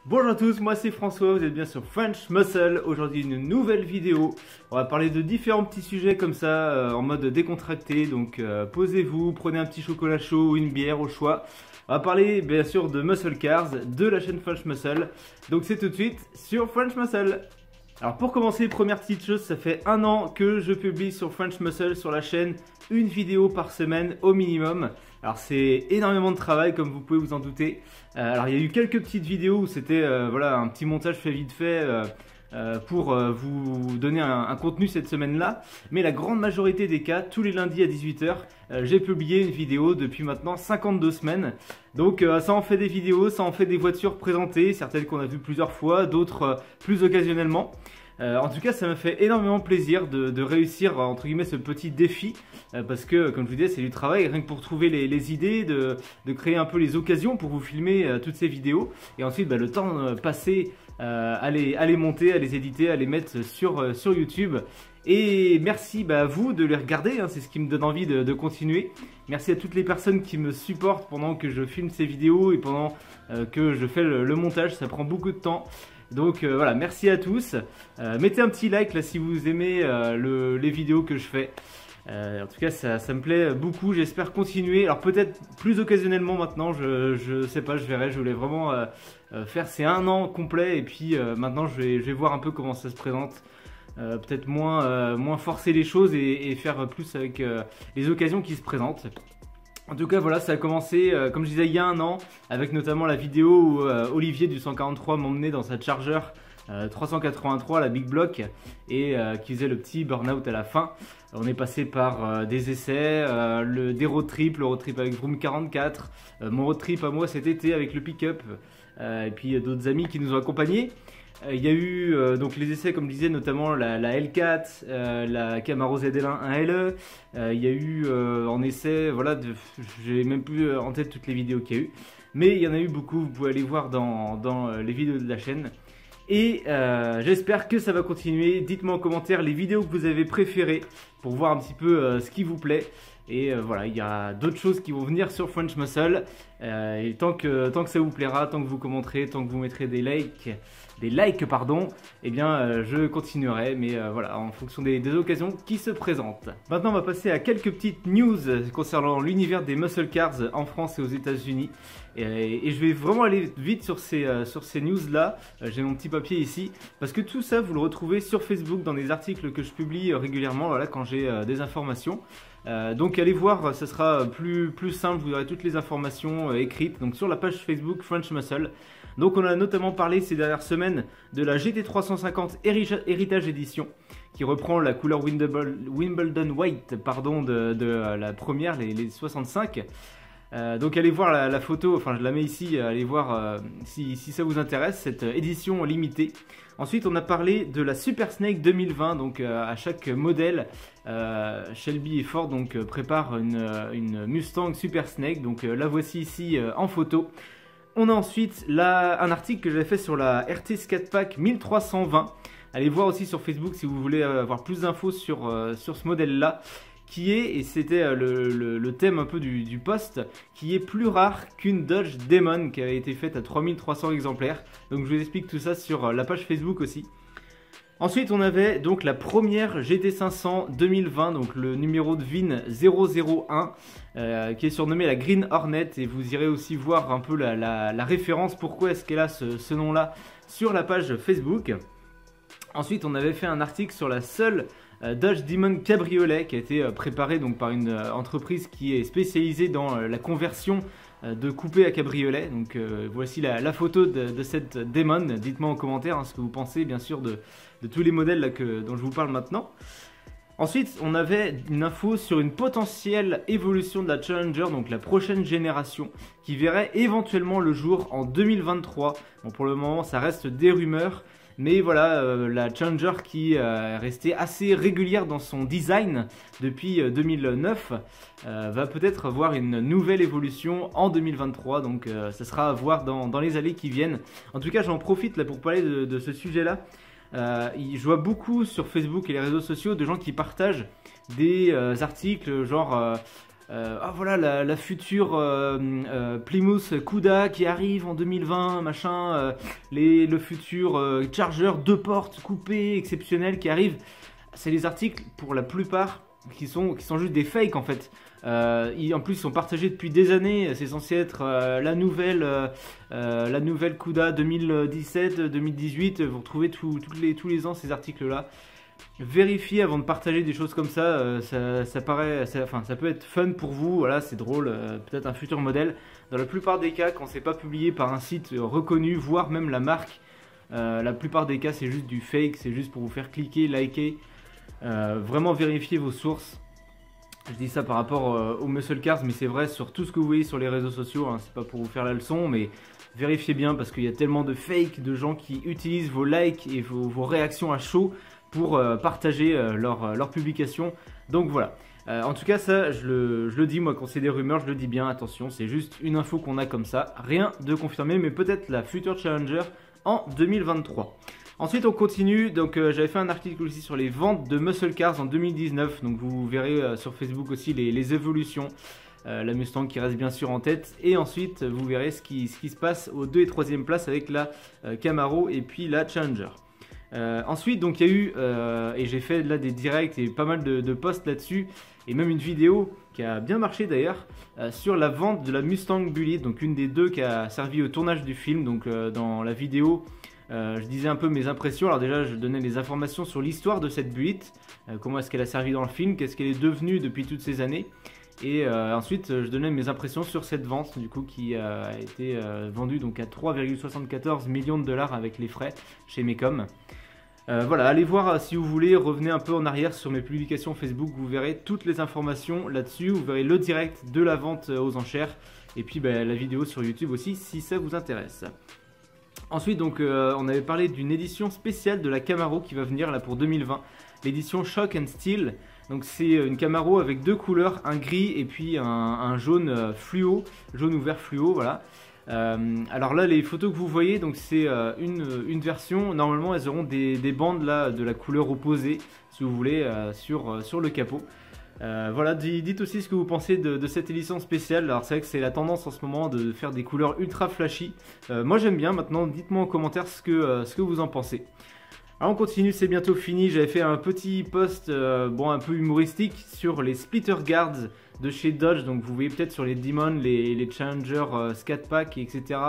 Bonjour à tous, moi c'est François, vous êtes bien sur French Muscle. Aujourd'hui une nouvelle vidéo. On va parler de différents petits sujets comme ça, en mode décontracté. Donc posez-vous, prenez un petit chocolat chaud ou une bière au choix. On va parler bien sûr de Muscle Cars, de la chaîne French Muscle. Donc c'est tout de suite sur French Muscle. Alors pour commencer, première petite chose, ça fait 1 an que je publie sur French Muscle sur la chaîne une vidéo par semaine au minimum. Alors c'est énormément de travail comme vous pouvez vous en douter. Alors il y a eu quelques petites vidéos où c'était voilà, un petit montage fait vite fait pour vous donner un contenu cette semaine-là. Mais la grande majorité des cas, tous les lundis à 18 h, j'ai publié une vidéo depuis maintenant 52 semaines. Donc ça en fait des vidéos, ça en fait des voitures présentées, certaines qu'on a vues plusieurs fois, d'autres plus occasionnellement. En tout cas, ça me fait énormément plaisir de réussir entre guillemets ce petit défi parce que, comme je vous disais, c'est du travail rien que pour trouver les idées, de créer un peu les occasions pour vous filmer toutes ces vidéos et ensuite le temps passé à les monter, à les éditer, à les mettre sur YouTube. Et merci à vous de les regarder, hein, c'est ce qui me donne envie de continuer. Merci à toutes les personnes qui me supportent pendant que je filme ces vidéos et pendant que je fais le montage, ça prend beaucoup de temps. Donc voilà, merci à tous. Mettez un petit like là si vous aimez les vidéos que je fais. En tout cas, ça me plaît beaucoup. J'espère continuer. Alors peut-être plus occasionnellement maintenant, je sais pas, je verrai. Je voulais vraiment faire ces 1 an complet et puis maintenant je vais voir un peu comment ça se présente. Peut-être moins forcer les choses et faire plus avec les occasions qui se présentent. En tout cas voilà, ça a commencé comme je disais il y a 1 an avec notamment la vidéo où Olivier du 143 m'emmenait dans sa Charger 383, la Big Block, et qui faisait le petit burn-out à la fin. On est passé par des essais, des road trips, le road trip avec Vroom 44, mon road trip à moi cet été avec le pick-up, et puis d'autres amis qui nous ont accompagnés. Il y a eu donc les essais comme je disais, notamment la L4, la Camaro ZL1 1LE. Il y a eu en essai, voilà, j'ai même plus en tête toutes les vidéos qu'il y a eu. Mais il y en a eu beaucoup, vous pouvez aller voir dans les vidéos de la chaîne. Et j'espère que ça va continuer. Dites-moi en commentaire les vidéos que vous avez préférées pour voir un petit peu ce qui vous plaît. Et voilà, il y a d'autres choses qui vont venir sur French Muscle. Et tant que ça vous plaira, tant que vous commenterez, tant que vous mettrez des likes pardon, eh bien je continuerai, mais voilà, en fonction des occasions qui se présentent. Maintenant on va passer à quelques petites news concernant l'univers des muscle cars en France et aux États-Unis. Et je vais vraiment aller vite sur ces news là. J'ai mon petit papier ici parce que tout ça vous le retrouvez sur Facebook dans des articles que je publie régulièrement, voilà, quand j'ai des informations. Donc allez voir, ça sera plus simple, vous aurez toutes les informations écrites donc sur la page Facebook French Muscle. Donc on a notamment parlé ces dernières semaines de la GT350 Heritage Edition qui reprend la couleur Wimbledon White pardon, de la première, les 65. Donc allez voir la photo, enfin je la mets ici, allez voir si ça vous intéresse, cette édition limitée. Ensuite on a parlé de la Super Snake 2020, donc à chaque modèle, Shelby et Ford donc, préparent une Mustang Super Snake, donc la voici ici en photo. On a ensuite un article que j'avais fait sur la RT Scat Pack 1320. Allez voir aussi sur Facebook si vous voulez avoir plus d'infos sur ce modèle là. Qui est, et c'était le thème un peu du post, qui est plus rare qu'une Dodge Demon qui avait été faite à 3300 exemplaires. Donc je vous explique tout ça sur la page Facebook aussi. Ensuite on avait donc la première GT500 2020, donc le numéro de VIN 001 qui est surnommée la Green Hornet, et vous irez aussi voir un peu la référence, pourquoi est-ce qu'elle a ce nom là sur la page Facebook. Ensuite on avait fait un article sur la seule Dodge Demon Cabriolet qui a été préparée donc par une entreprise qui est spécialisée dans la conversion de coupé à cabriolet. Donc voici la photo de cette Demon. Dites-moi en commentaire ce que vous pensez bien sûr de tous les modèles là, dont je vous parle maintenant. Ensuite on avait une info sur une potentielle évolution de la Challenger, donc la prochaine génération, qui verrait éventuellement le jour en 2023. Bon, pour le moment ça reste des rumeurs. Mais voilà, la Challenger qui est restée assez régulière dans son design depuis 2009 va peut-être avoir une nouvelle évolution en 2023. Donc ça sera à voir dans les années qui viennent. En tout cas, j'en profite là pour parler de ce sujet-là. Je vois beaucoup sur Facebook et les réseaux sociaux de gens qui partagent des articles genre ah voilà la future Plymouth Cuda qui arrive en 2020, machin, le futur Charger 2 portes coupé exceptionnel qui arrive. C'est des articles pour la plupart qui sont juste des fakes en fait. En plus ils sont partagés depuis des années, c'est censé être la nouvelle Cuda 2017-2018, vous retrouvez tous les ans ces articles là. Vérifiez avant de partager des choses comme ça, ça peut être fun pour vous, voilà, c'est drôle, peut-être un futur modèle. Dans la plupart des cas, quand c'est pas publié par un site reconnu, voire même la marque, la plupart des cas c'est juste du fake, c'est juste pour vous faire cliquer, liker. Vraiment vérifiez vos sources. Je dis ça par rapport aux muscle cars, mais c'est vrai sur tout ce que vous voyez sur les réseaux sociaux, hein, c'est pas pour vous faire la leçon, mais vérifiez bien parce qu'il y a tellement de fake, de gens qui utilisent vos likes et vos réactions à chaud pour partager leur publication. Donc voilà. En tout cas, ça, je le dis, moi, quand c'est des rumeurs, je le dis bien, attention, c'est juste une info qu'on a comme ça, rien de confirmé, mais peut-être la future Challenger en 2023. Ensuite, on continue, donc j'avais fait un article aussi sur les ventes de muscle cars en 2019, donc vous verrez sur Facebook aussi les évolutions. La Mustang qui reste bien sûr en tête, et ensuite vous verrez ce qui se passe aux 2 et 3e places avec la Camaro et puis la Challenger. Ensuite, donc il y a eu, et j'ai fait là des directs et pas mal de posts là-dessus, et même une vidéo qui a bien marché d'ailleurs, sur la vente de la Mustang Bullitt, donc une des 2 qui a servi au tournage du film. Donc dans la vidéo, je disais un peu mes impressions. Alors déjà, je donnais des informations sur l'histoire de cette Bullitt, comment est-ce qu'elle a servi dans le film, qu'est-ce qu'elle est devenue depuis toutes ces années. Et ensuite, je donnais mes impressions sur cette vente, du coup, qui a été vendue donc à 3,74 millions de dollars avec les frais chez Mecom. Voilà, allez voir si vous voulez, revenez un peu en arrière sur mes publications Facebook, vous verrez toutes les informations là-dessus, vous verrez le direct de la vente aux enchères, et puis la vidéo sur YouTube aussi si ça vous intéresse. Ensuite, donc, on avait parlé d'une édition spéciale de la Camaro qui va venir là pour 2020, l'édition Shock and Steel. Donc c'est une Camaro avec 2 couleurs, un gris et puis un jaune fluo, jaune ouvert fluo, voilà. Alors là, les photos que vous voyez, donc c'est une version. Normalement, elles auront des bandes là de la couleur opposée, si vous voulez, sur le capot. Voilà, dites aussi ce que vous pensez de cette édition spéciale. Alors c'est vrai que c'est la tendance en ce moment de faire des couleurs ultra flashy. Moi j'aime bien. Maintenant, dites-moi en commentaire ce que vous en pensez. Alors on continue, c'est bientôt fini. J'avais fait un petit post un peu humoristique sur les splitter guards de chez Dodge. Donc vous voyez peut-être sur les Demon, les Challenger Scat Pack, etc.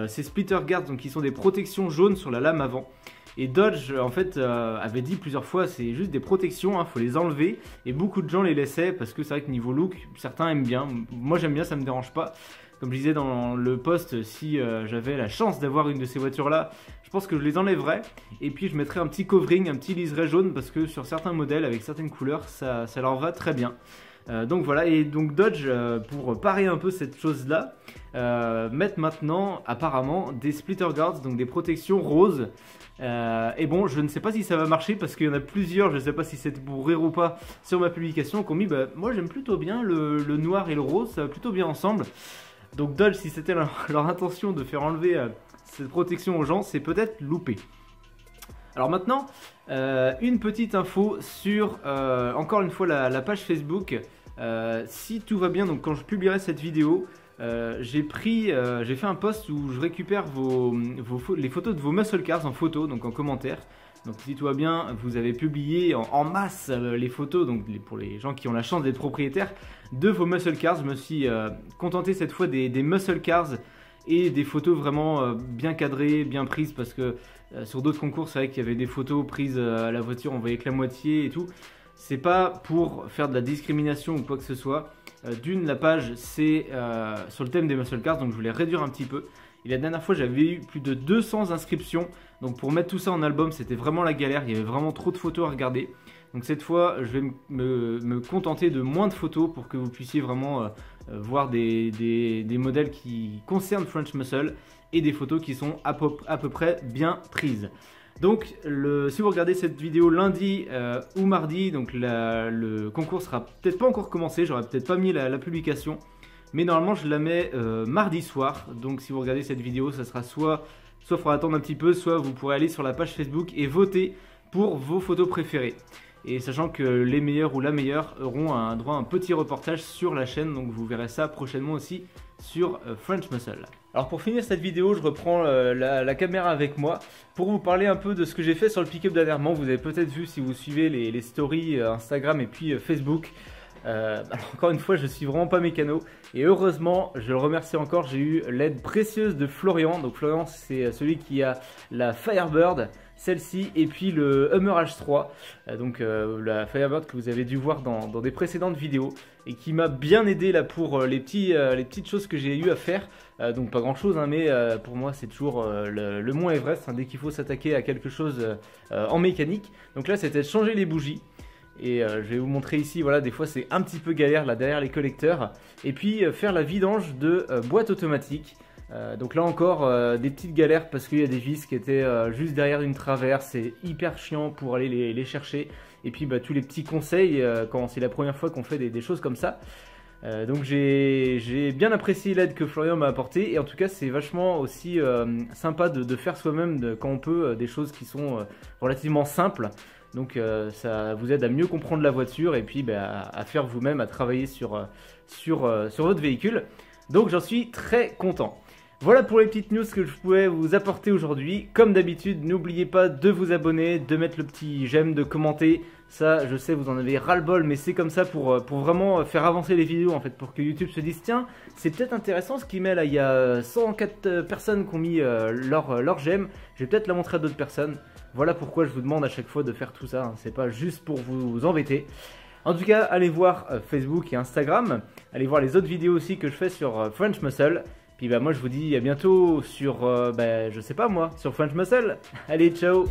Ces splitter guards, donc, qui sont des protections jaunes sur la lame avant. Et Dodge en fait avait dit plusieurs fois c'est juste des protections, hein, faut les enlever. Et beaucoup de gens les laissaient parce que c'est vrai que niveau look, certains aiment bien. Moi j'aime bien, ça me dérange pas. Comme je disais dans le post, si j'avais la chance d'avoir une de ces voitures là, je pense que je les enlèverais. Et puis je mettrais un petit covering, un petit liseré jaune, parce que sur certains modèles avec certaines couleurs ça leur va très bien. Donc voilà, et donc Dodge, pour parer un peu cette chose là, mettent maintenant apparemment des splitter guards, donc des protections roses. Et bon, je ne sais pas si ça va marcher parce qu'il y en a plusieurs, je ne sais pas si c'est pour rire ou pas, sur ma publication qui ont mis, moi j'aime plutôt bien le noir et le rose, ça va plutôt bien ensemble. Donc Dodge, si c'était leur intention de faire enlever cette protection aux gens, c'est peut-être loupé. Alors maintenant, une petite info sur, encore une fois, la page Facebook. Si tout va bien, donc quand je publierai cette vidéo, j'ai fait un post où je récupère les photos de vos muscle cars en photo, donc en commentaire. Donc si tout va bien, vous avez publié en masse les photos, donc pour les gens qui ont la chance d'être propriétaires de vos muscle cars. Je me suis contenté cette fois des muscle cars et des photos vraiment bien cadrées, bien prises, parce que sur d'autres concours, c'est vrai qu'il y avait des photos prises à la voiture, on voyait que la moitié et tout. C'est pas pour faire de la discrimination ou quoi que ce soit. D'une, la page c'est sur le thème des muscle cars, donc je voulais réduire un petit peu. Et la dernière fois, j'avais eu plus de 200 inscriptions. Donc pour mettre tout ça en album, c'était vraiment la galère. Il y avait vraiment trop de photos à regarder. Donc cette fois, je vais me contenter de moins de photos pour que vous puissiez vraiment voir des modèles qui concernent French Muscle et des photos qui sont à peu près bien prises. Donc si vous regardez cette vidéo lundi ou mardi, donc le concours sera peut-être pas encore commencé, j'aurais peut-être pas mis la publication. Mais normalement je la mets mardi soir, donc si vous regardez cette vidéo, ça sera soit il faudra attendre un petit peu, soit vous pourrez aller sur la page Facebook et voter pour vos photos préférées. Et sachant que les meilleurs ou la meilleure auront un droit à un petit reportage sur la chaîne, donc vous verrez ça prochainement aussi sur French Muscle. Alors pour finir cette vidéo, je reprends la caméra avec moi pour vous parler un peu de ce que j'ai fait sur le pick-up dernièrement. Vous avez peut-être vu si vous suivez les stories Instagram et puis Facebook. Alors encore une fois, je suis vraiment pas mécano et heureusement, je le remercie encore, j'ai eu l'aide précieuse de Florian. Donc Florian, c'est celui qui a la Firebird, celle-ci, et puis le Hummer H3, donc la Firebird que vous avez dû voir dans des précédentes vidéos et qui m'a bien aidé là pour les petites choses que j'ai eu à faire. Donc pas grand chose, hein, mais pour moi c'est toujours le mont Everest, hein, dès qu'il faut s'attaquer à quelque chose en mécanique. Donc là c'était de changer les bougies. Et je vais vous montrer ici, voilà, des fois c'est un petit peu galère là derrière les collecteurs. Et puis faire la vidange de boîte automatique. Donc là encore des petites galères parce qu'il y a des vis qui étaient juste derrière une traverse. C'est hyper chiant pour aller les chercher. Et puis tous les petits conseils quand c'est la première fois qu'on fait des choses comme ça. Donc j'ai bien apprécié l'aide que Florian m'a apportée. Et en tout cas c'est vachement aussi sympa de faire soi-même quand on peut des choses qui sont relativement simples. Donc ça vous aide à mieux comprendre la voiture et puis à faire vous-même, à travailler sur votre véhicule. Donc j'en suis très content. Voilà pour les petites news que je pouvais vous apporter aujourd'hui. Comme d'habitude, n'oubliez pas de vous abonner, de mettre le petit j'aime, de commenter. Ça, je sais, vous en avez ras-le-bol, mais c'est comme ça pour vraiment faire avancer les vidéos, en fait, pour que YouTube se dise, tiens, c'est peut-être intéressant ce qu'il met là. Il y a 104 personnes qui ont mis leur j'aime. Je vais peut-être la montrer à d'autres personnes. Voilà pourquoi je vous demande à chaque fois de faire tout ça, hein. C'est pas juste pour vous embêter. En tout cas, allez voir Facebook et Instagram. Allez voir les autres vidéos aussi que je fais sur French Muscle. Puis moi je vous dis à bientôt sur, je sais pas moi, sur French Muscle. Allez, ciao!